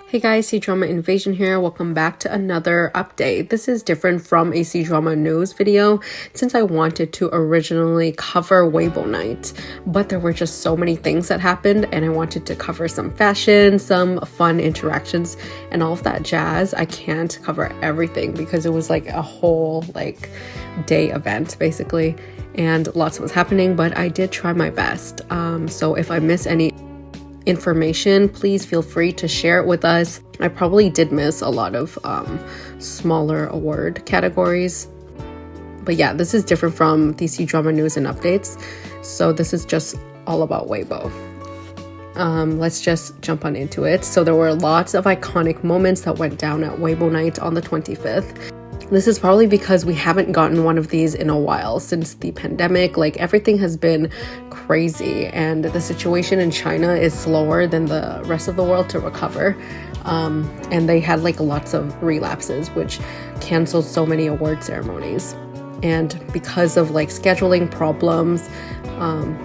Hey guys, Cdrama Invasion here. Welcome back to another update. This is different from a Cdrama news video since I wanted to originally cover Weibo Night, but there were just so many things that happened and I wanted to cover some fashion, some fun interactions, and all of that jazz. I can't cover everything because it was like a whole day event basically, and lots was happening, but I did try my best. So if I miss any information, please feel free to share it with us. I probably did miss a lot of smaller award categories, but yeah, this is different from the Cdrama news and updates, so this is just all about Weibo. Let's just jump on into it. So there were lots of iconic moments that went down at Weibo Night on the 25th. This is probably because we haven't gotten one of these in a while since the pandemic. Like, everything has been crazy and the situation in China is slower than the rest of the world to recover. And they had lots of relapses, which canceled so many award ceremonies. And because of scheduling problems,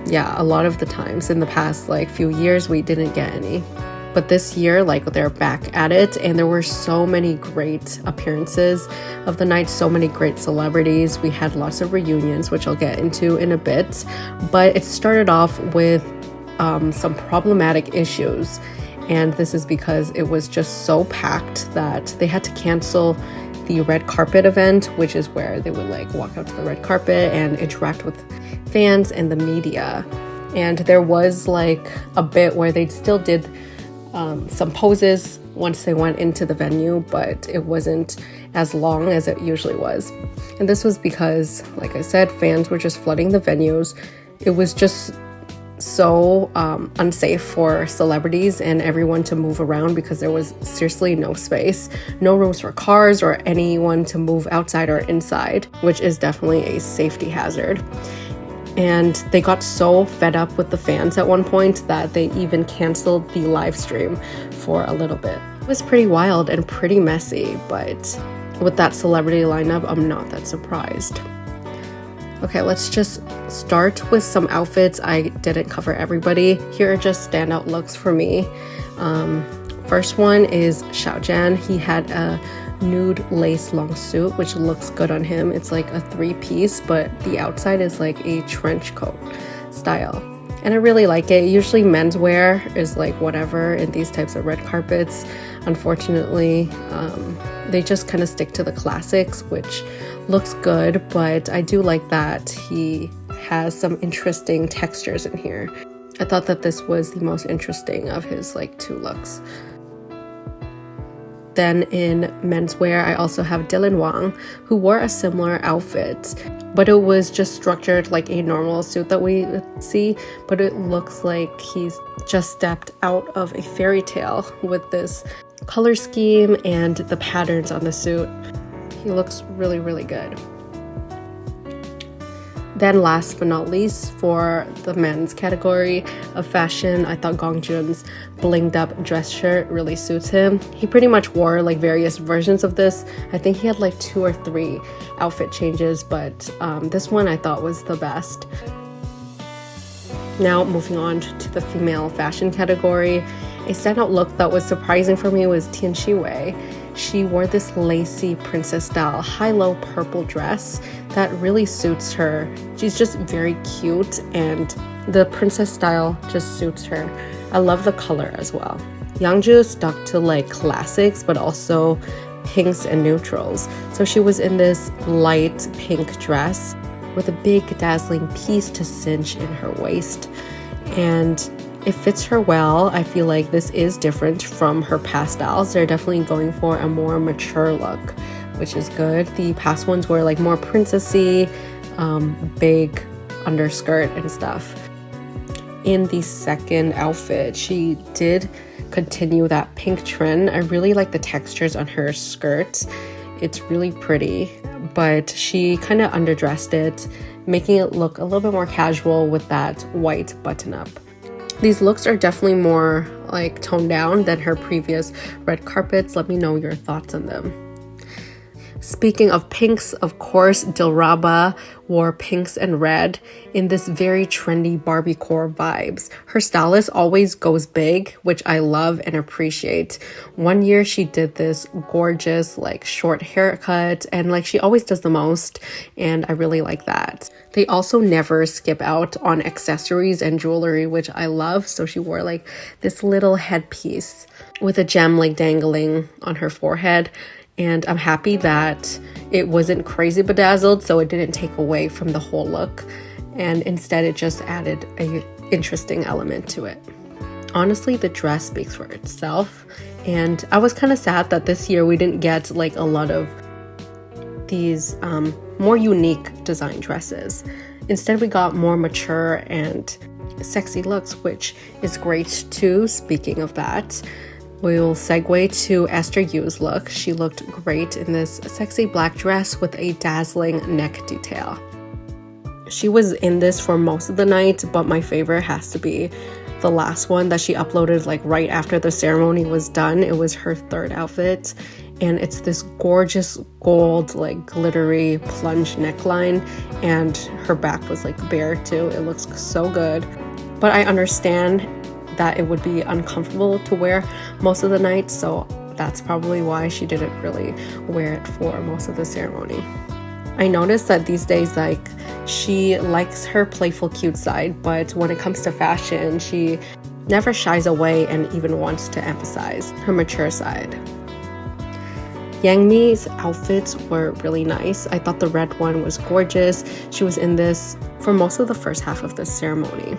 yeah, a lot of the times in the past few years we didn't get any. But this year, they're back at it, and there were so many great appearances of the night, so many great celebrities. We had lots of reunions, which I'll get into in a bit, but it started off with some problematic issues, and this is because it was just so packed that they had to cancel the red carpet event, which is where they would walk out to the red carpet and interact with fans and the media. And there was a bit where they still did some poses once they went into the venue, but it wasn't as long as it usually was. And this was because, like I said, fans were just flooding the venues. It was just so unsafe for celebrities and everyone to move around because there was seriously no space, no rooms for cars or anyone to move outside or inside, which is definitely a safety hazard. And they got so fed up with the fans at one point that they even canceled the live stream for a little bit. It was pretty wild and pretty messy, but with that celebrity lineup, I'm not that surprised. Okay, let's just start with some outfits. I didn't cover everybody. Here are just standout looks for me. First one is Xiao. He had a nude lace long suit, which looks good on him. It's a three-piece, but the outside is a trench coat style, and I really like it. Usually menswear is whatever in these types of red carpets. Unfortunately, they just kind of stick to the classics, which looks good, but I do like that he has some interesting textures in here. I thought that this was the most interesting of his two looks. Then in menswear, I also have Dylan Wang, who wore a similar outfit, but it was just structured like a normal suit that we see, but it looks like he's just stepped out of a fairy tale with this color scheme and the patterns on the suit. He looks really, really good. Then last but not least, for the men's category of fashion, I thought Gong Jun's blinged up dress shirt really suits him. He pretty much wore various versions of this. I think he had 2 or 3 outfit changes, but this one I thought was the best. Now moving on to the female fashion category, a standout look that was surprising for me was Tian Xiwei. She wore this lacy princess style high-low purple dress that really suits her. She's just very cute and the princess style just suits her. I love the color as well. Yangju stuck to classics but also pinks and neutrals. So she was in this light pink dress with a big dazzling piece to cinch in her waist, and it fits her well. I feel like this is different from her past styles. They're definitely going for a more mature look, which is good. The past ones were more princessy, big underskirt and stuff. In the second outfit, she did continue that pink trend. I really like the textures on her skirt. It's really pretty, but she kind of underdressed it, making it look a little bit more casual with that white button-up. These looks are definitely more toned down than her previous red carpets. Let me know your thoughts on them. Speaking of pinks, of course, Dilraba wore pinks and red in this very trendy Barbie core vibes. Her stylist always goes big, which I love and appreciate. One year she did this gorgeous like short haircut, and like she always does the most, and I really like that. They also never skip out on accessories and jewelry, which I love. So she wore like this little headpiece with a gem like dangling on her forehead. And I'm happy that it wasn't crazy bedazzled, so it didn't take away from the whole look. And instead, it just added an interesting element to it. Honestly, the dress speaks for itself. And I was kind of sad that this year we didn't get like a lot of these more unique design dresses. Instead, we got more mature and sexy looks, which is great too. Speaking of that, we'll segue to Esther Yu's look. She looked great in this sexy black dress with a dazzling neck detail. She was in this for most of the night, but my favorite has to be the last one that she uploaded like right after the ceremony was done. It was her third outfit, and it's this gorgeous gold like glittery plunge neckline, and her back was like bare too. It looks so good, but I understand that it would be uncomfortable to wear most of the night, so that's probably why she didn't really wear it for most of the ceremony. I noticed that these days, like, she likes her playful cute side, but when it comes to fashion, she never shies away and even wants to emphasize her mature side. Yang Mi's outfits were really nice. I thought the red one was gorgeous. She was in this for most of the first half of the ceremony.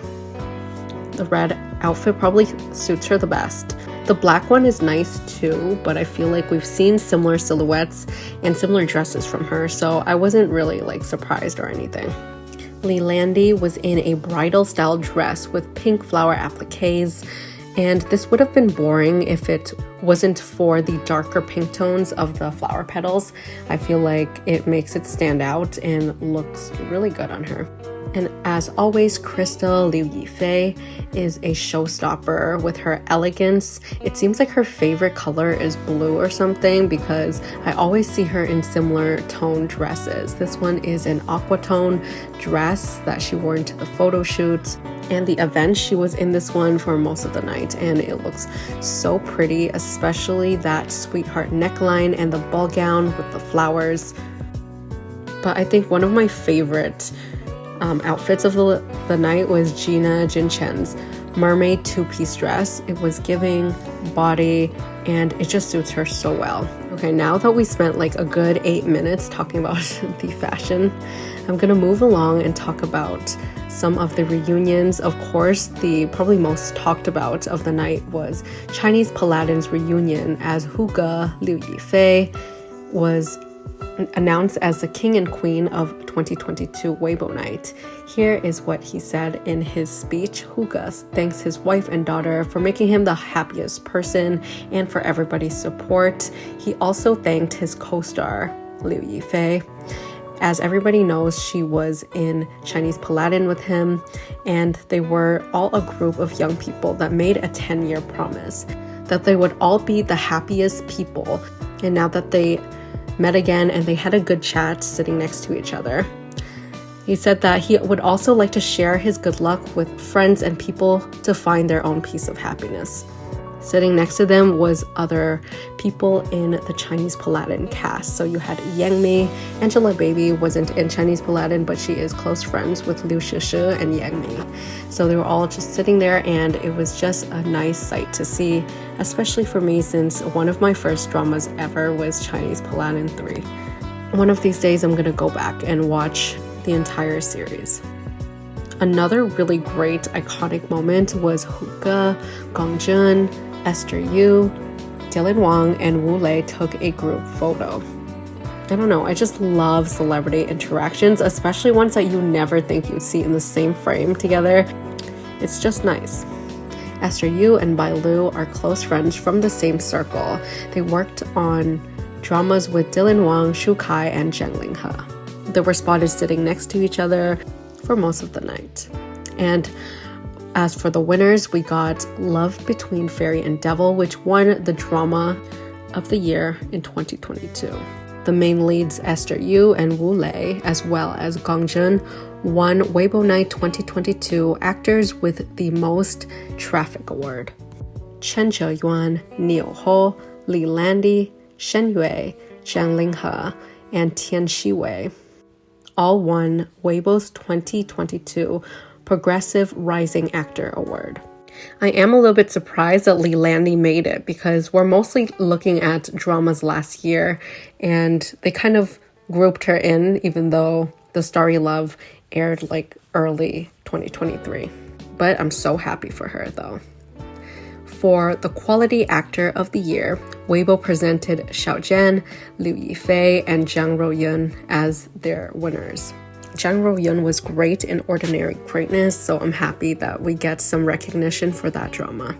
The red outfit probably suits her the best. The black one is nice too, but I feel like we've seen similar silhouettes and similar dresses from her, so I wasn't really like surprised or anything. Landi was in a bridal style dress with pink flower appliques, and this would have been boring if it wasn't for the darker pink tones of the flower petals. I feel like it makes it stand out and looks really good on her. And as always, Crystal Liu Yifei is a showstopper with her elegance. It seems like her favorite color is blue or something, because I always see her in similar tone dresses. This one is an aqua tone dress that she wore into the photo shoot. And the event, she was in this one for most of the night, and it looks so pretty, especially that sweetheart neckline and the ball gown with the flowers. But I think one of my favorite outfits of the night was Gina Jinchen's mermaid two-piece dress. It was giving body, and it just suits her so well. Okay, now that we spent like a good 8 minutes talking about the fashion, I'm gonna move along and talk about some of the reunions. Of course, the probably most talked about of the night was Chinese Paladin's reunion, as Huge Liu Yifei was announced as the king and queen of 2022 Weibo Night. Here is what he said in his speech. Huge thanks his wife and daughter for making him the happiest person and for everybody's support. He also thanked his co-star Liu Yifei. As everybody knows, she was in Chinese Paladin with him, and they were all a group of young people that made a 10-year promise that they would all be the happiest people. And now that they met again and they had a good chat sitting next to each other, he said that he would also like to share his good luck with friends and people to find their own piece of happiness. Sitting next to them was other people in the Chinese Paladin cast. So you had Mi. Angelababy wasn't in Chinese Paladin, but she is close friends with Yu Shuxin and Mi. So they were all just sitting there, and it was just a nice sight to see, especially for me, since one of my first dramas ever was Chinese Paladin 3. One of these days, I'm going to go back and watch the entire series. Another really great iconic moment was Huge, Gong Jun, Esther Yu, Dylan Wang, and Wu Lei took a group photo. I don't know, I just love celebrity interactions, especially ones that you never think you'd see in the same frame together. It's just nice. Esther Yu and Bai Lu are close friends from the same circle. They worked on dramas with Dylan Wang, Shu Kai, and Zhang Linghe. They were spotted sitting next to each other for most of the night. And as for the winners, we got Love Between Fairy and Devil, which won the drama of the year in 2022. The main leads Esther Yu and Wu Lei, as well as Gong Jun, won Weibo Night 2022 Actors with the Most Traffic Award. Chen Zheyuan, Hou, Landi, Shen Yue, Zhang Linghe, and Tian Xiwei all won Weibo's 2022 Progressive Rising Actor Award. I am a little bit surprised that Landi made it because we're mostly looking at dramas last year and they kind of grouped her in even though The Starry Love aired like early 2023. But I'm so happy for her though. For the Quality Actor of the Year, Weibo presented Xiao, Yifei, and Zhang Linghe as their winners. Zhang Linghe was great in Ordinary Greatness, so I'm happy that we get some recognition for that drama.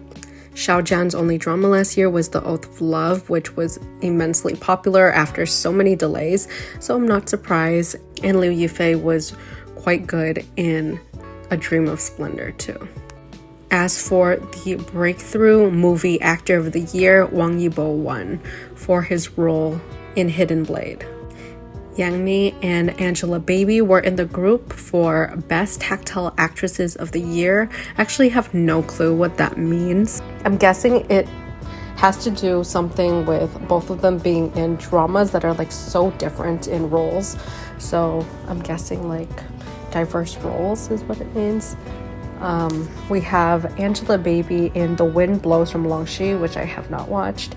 Xiao's only drama last year was The Oath of Love, which was immensely popular after so many delays, so I'm not surprised. And Yifei was quite good in A Dream of Splendor too. As for the Breakthrough Movie Actor of the Year, Wang Hedi won for his role in Hidden Blade. Mi and Angelababy were in the group for Best Tactile Actresses of the Year. I actually have no clue what that means. I'm guessing it has to do something with both of them being in dramas that are like so different in roles. So I'm guessing like diverse roles is what it means. We have Angelababy in The Wind Blows from Longxi, which I have not watched,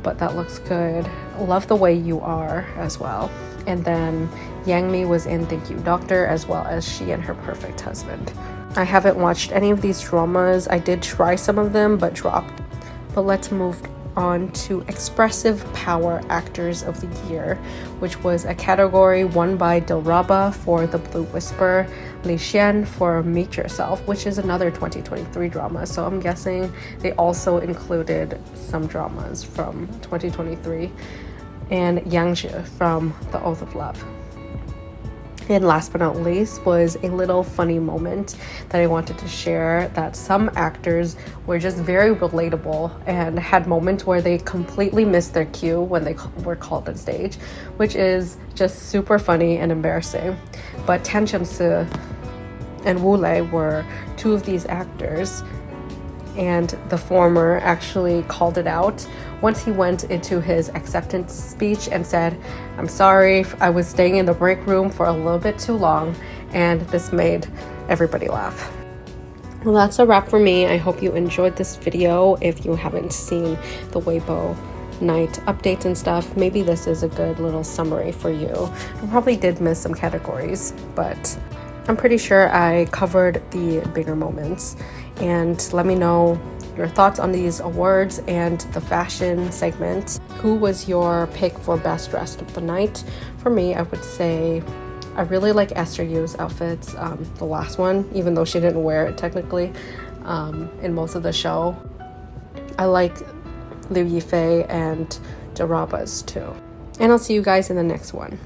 but that looks good. Love The Way You Are as well. And then Mi was in Thank You Doctor, as well as She and Her Perfect Husband. I haven't watched any of these dramas. I did try some of them, but dropped. But let's move on to Expressive Power Actors of the Year, which was a category won by Dilraba for The Blue Whisper, Li Xian for Meet Yourself, which is another 2023 drama. So I'm guessing they also included some dramas from 2023, and Yang Zhi from The Oath of Love. And last but not least was a little funny moment that I wanted to share, that some actors were just very relatable and had moments where they completely missed their cue when they were called on stage, which is just super funny and embarrassing. But Tian Xiwei and Wu Lei were two of these actors, and the former actually called it out once he went into his acceptance speech and said, "I'm sorry, I was staying in the break room for a little bit too long," and this made everybody laugh. Well, that's a wrap for me. I hope you enjoyed this video. If you haven't seen the Weibo Night updates and stuff, maybe this is a good little summary for you. I probably did miss some categories, but I'm pretty sure I covered the bigger moments. And let me know your thoughts on these awards and the fashion segment. Who was your pick for best dressed of the night? For me, I would say I really like Esther Yu's outfits, the last one, even though she didn't wear it technically in most of the show. I like Yifei and Cdrama's too. And I'll see you guys in the next one.